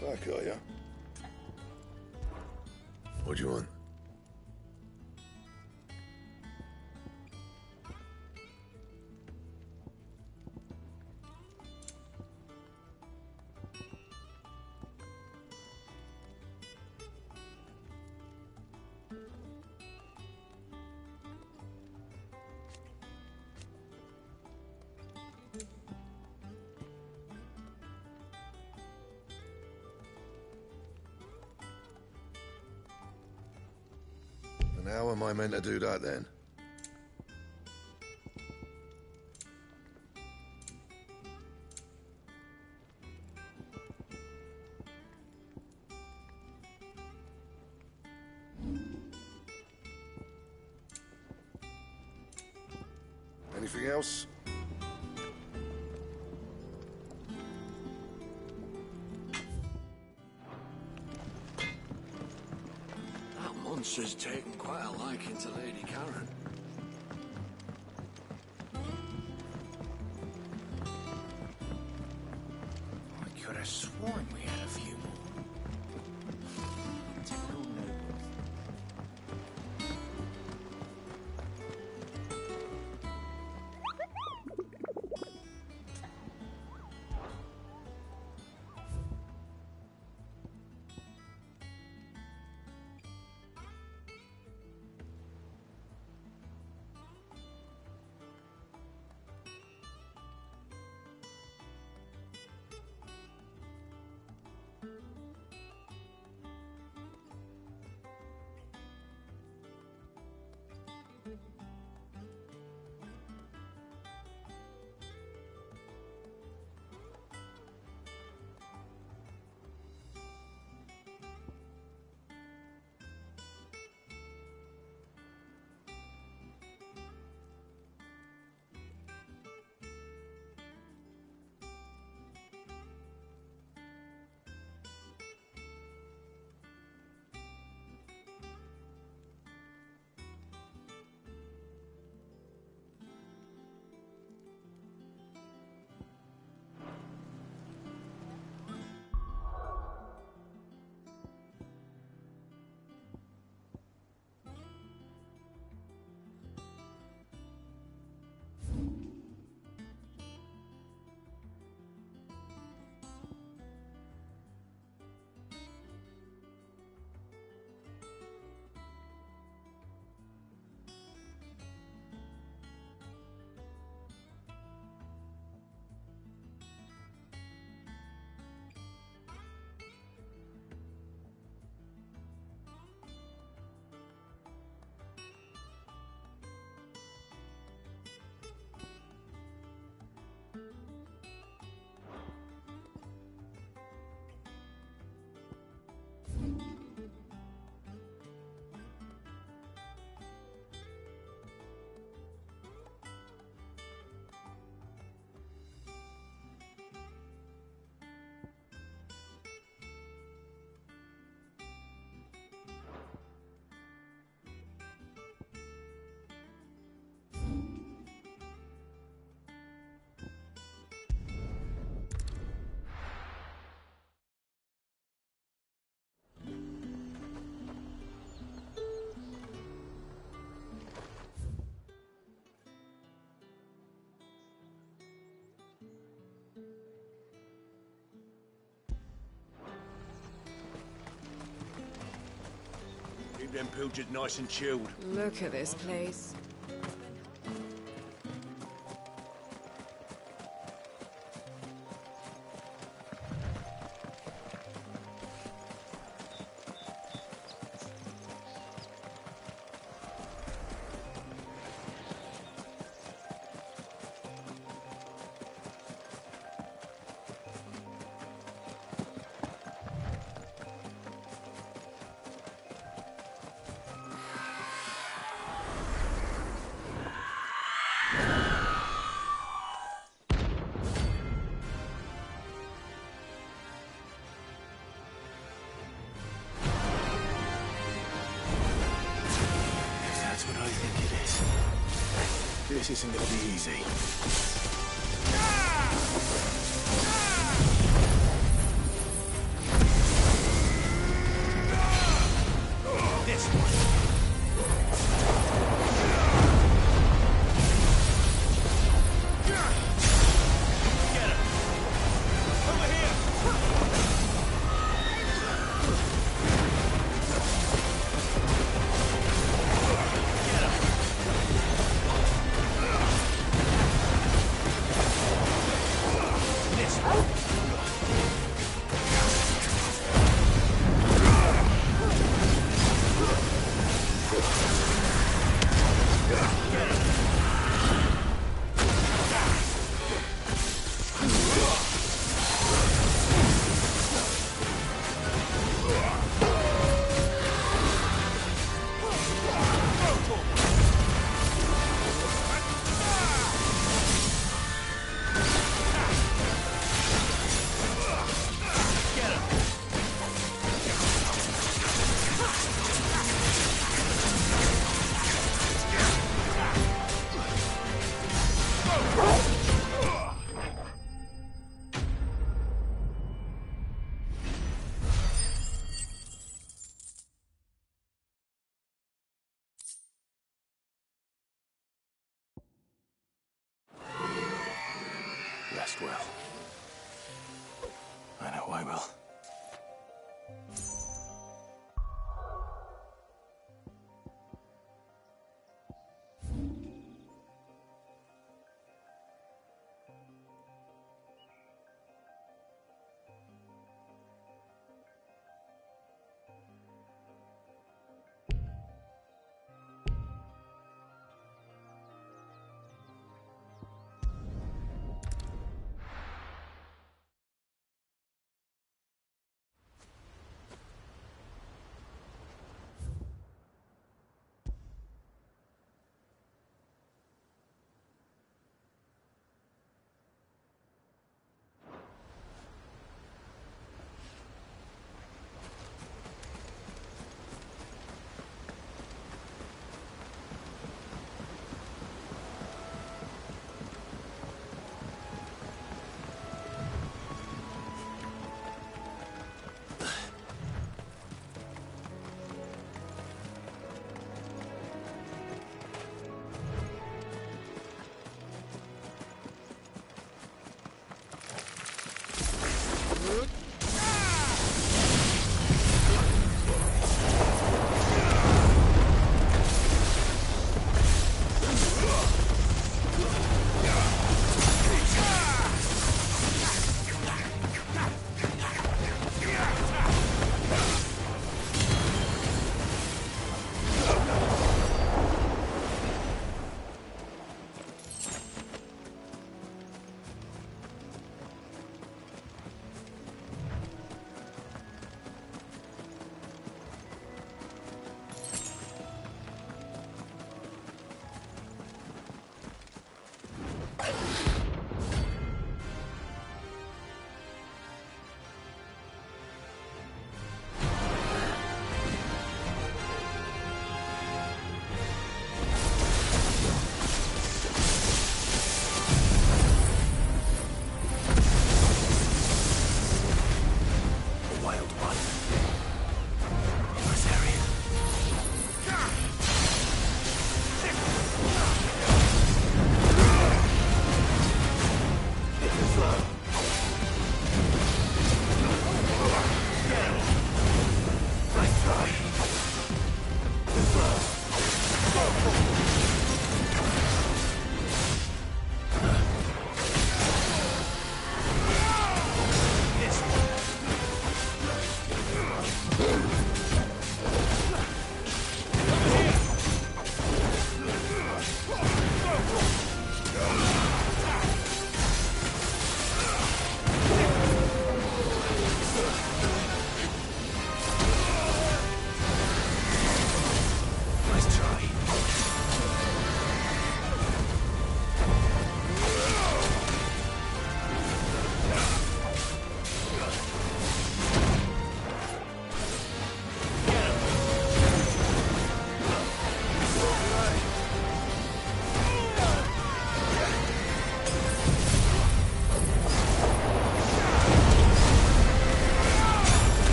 Back, are ya? What do you want? And how am I meant to do that then? Anything else? That monster's taken quite a liking to Lady Karen. I could have sworn we had a few more. Typical nobles. Keep them pilgers nice and chilled. Look at this place. That's what I think it is. This isn't gonna be easy. This one.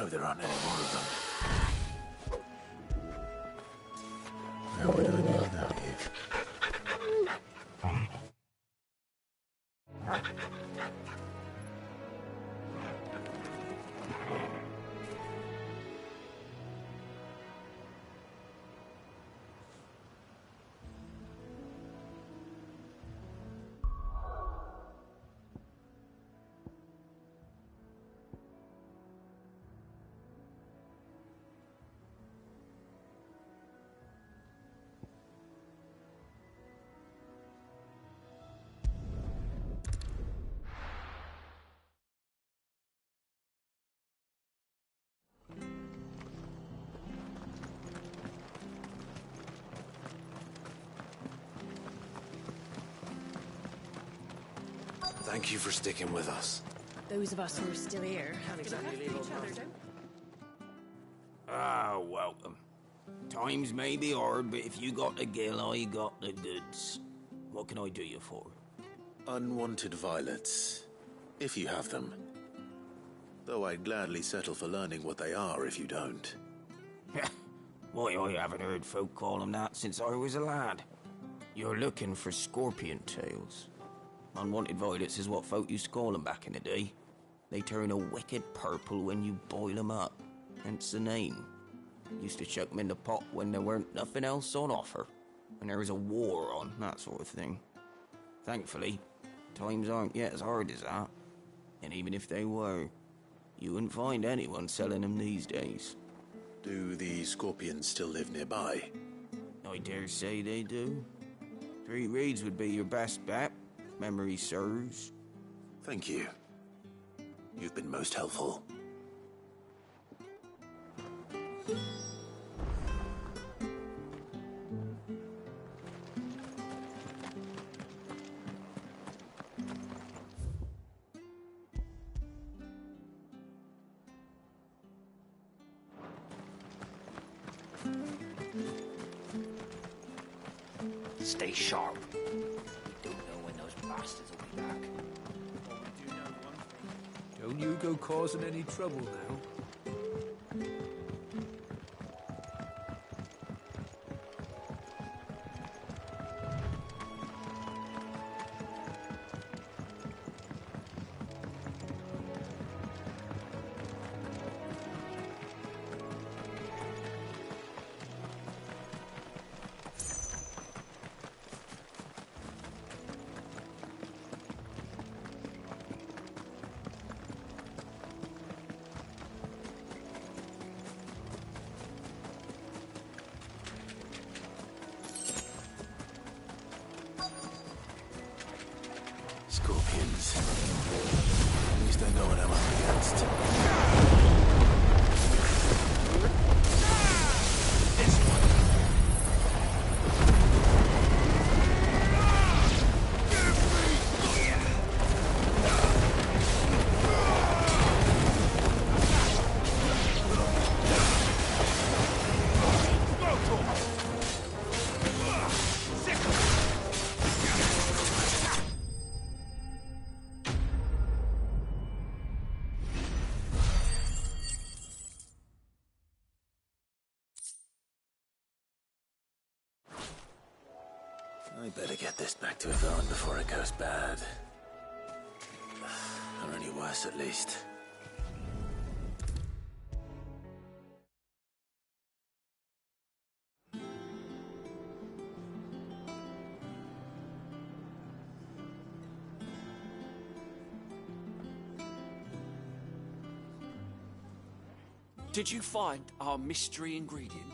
hope there aren't any more of them. How would I be without you? Thank you for sticking with us. Those of us who are still here Can't exactly leave old Martha. Ah, welcome. Times may be hard, but if you got the gill, I got the goods. What can I do you for? Unwanted violets, if you have them. Though I'd gladly settle for learning what they are if you don't. Why, I haven't heard folk call them that since I was a lad. You're looking for scorpion tails. Unwanted violets is what folk used to call them back in the day. They turn a wicked purple when you boil them up, hence the name. Used to chuck them in the pot when there weren't nothing else on offer, when there was a war on, that sort of thing. Thankfully, times aren't yet as hard as that. And even if they were, you wouldn't find anyone selling them these days. Do the scorpions still live nearby? I dare say they do. 3 Reeds would be your best bet, if memory serves. Thank you. You've been most helpful. Stay sharp. We don't know when those bastards will be back. Well, we do know one thing. Don't you go causing any trouble now. Scorpions. At least I know what I'm up against. I better get this back to Yvonne before it goes bad. Or any worse, at least. Did you find our mystery ingredient?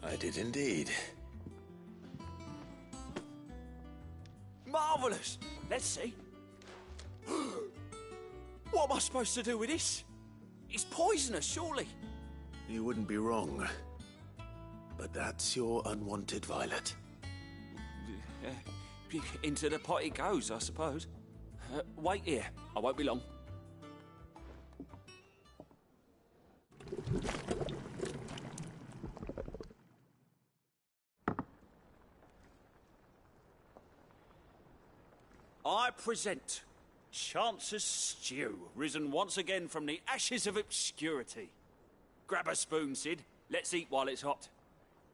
I did indeed. Marvellous! Let's see. What am I supposed to do with this? It's poisonous, surely. You wouldn't be wrong. But that's your unwanted violet. Into the pot it goes, I suppose. Wait here. I won't be long. I present Chance's stew, risen once again from the ashes of obscurity. Grab a spoon, Sid. Let's eat while it's hot.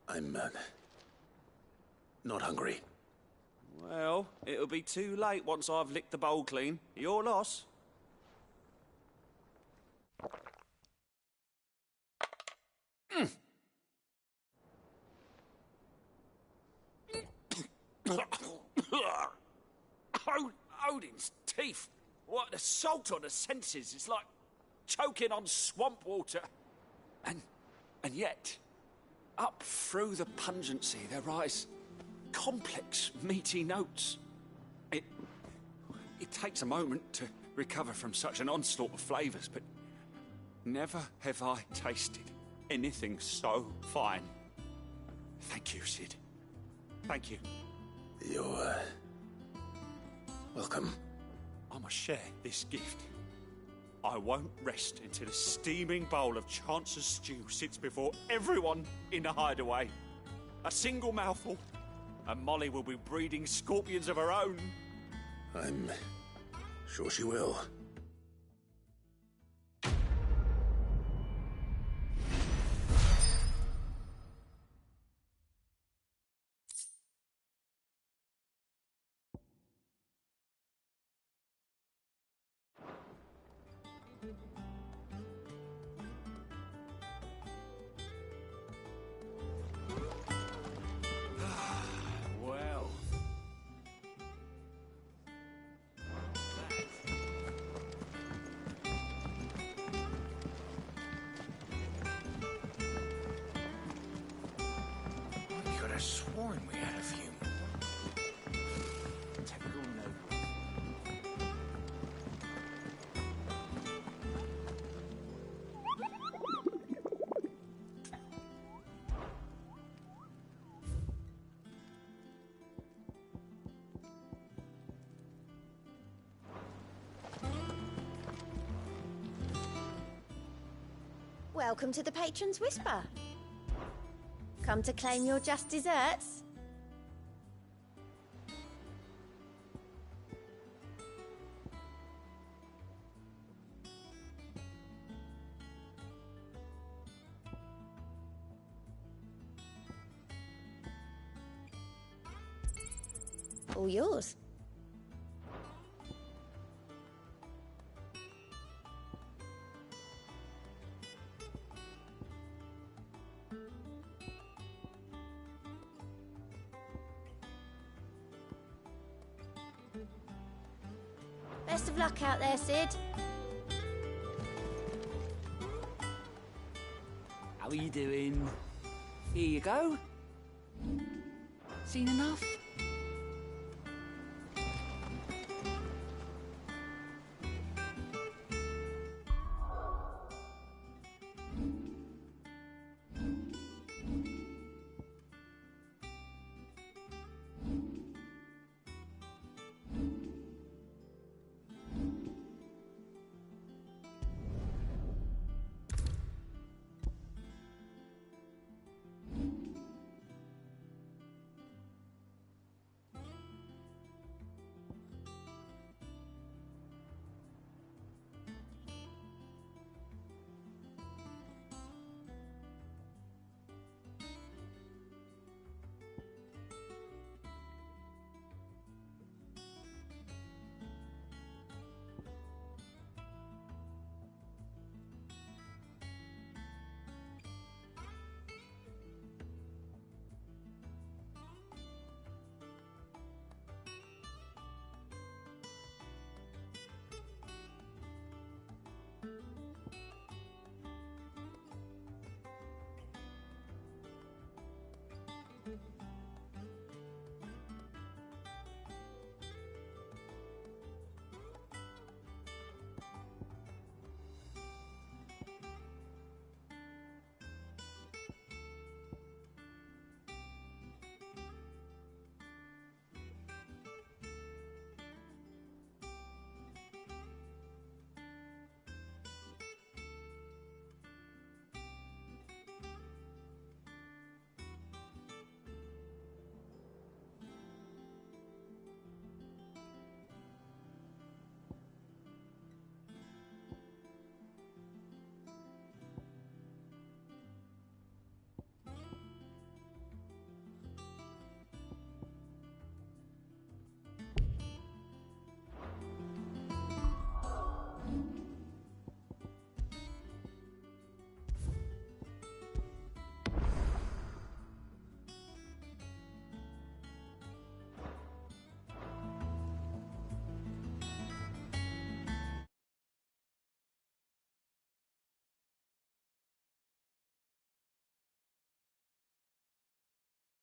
I'm, not hungry. Well, it'll be too late once I've licked the bowl clean. Your loss. Odin's teeth. What, the salt on the senses. It's like choking on swamp water. And yet, up through the pungency, there rise complex, meaty notes. It takes a moment to recover from such an onslaught of flavours, but never have I tasted anything so fine. Thank you, Sid. Thank you. You're, welcome. I must share this gift. I won't rest until a steaming bowl of Chance's stew sits before everyone in the hideaway. A single mouthful, and Molly will be breeding scorpions of her own. I'm sure she will. Well. I could have sworn we had a few more. Typical noble. Welcome to the Patron's Whisper. Come to claim your just desserts? All yours. Best of luck out there, Sid. How are you doing? Here you go. Seen enough?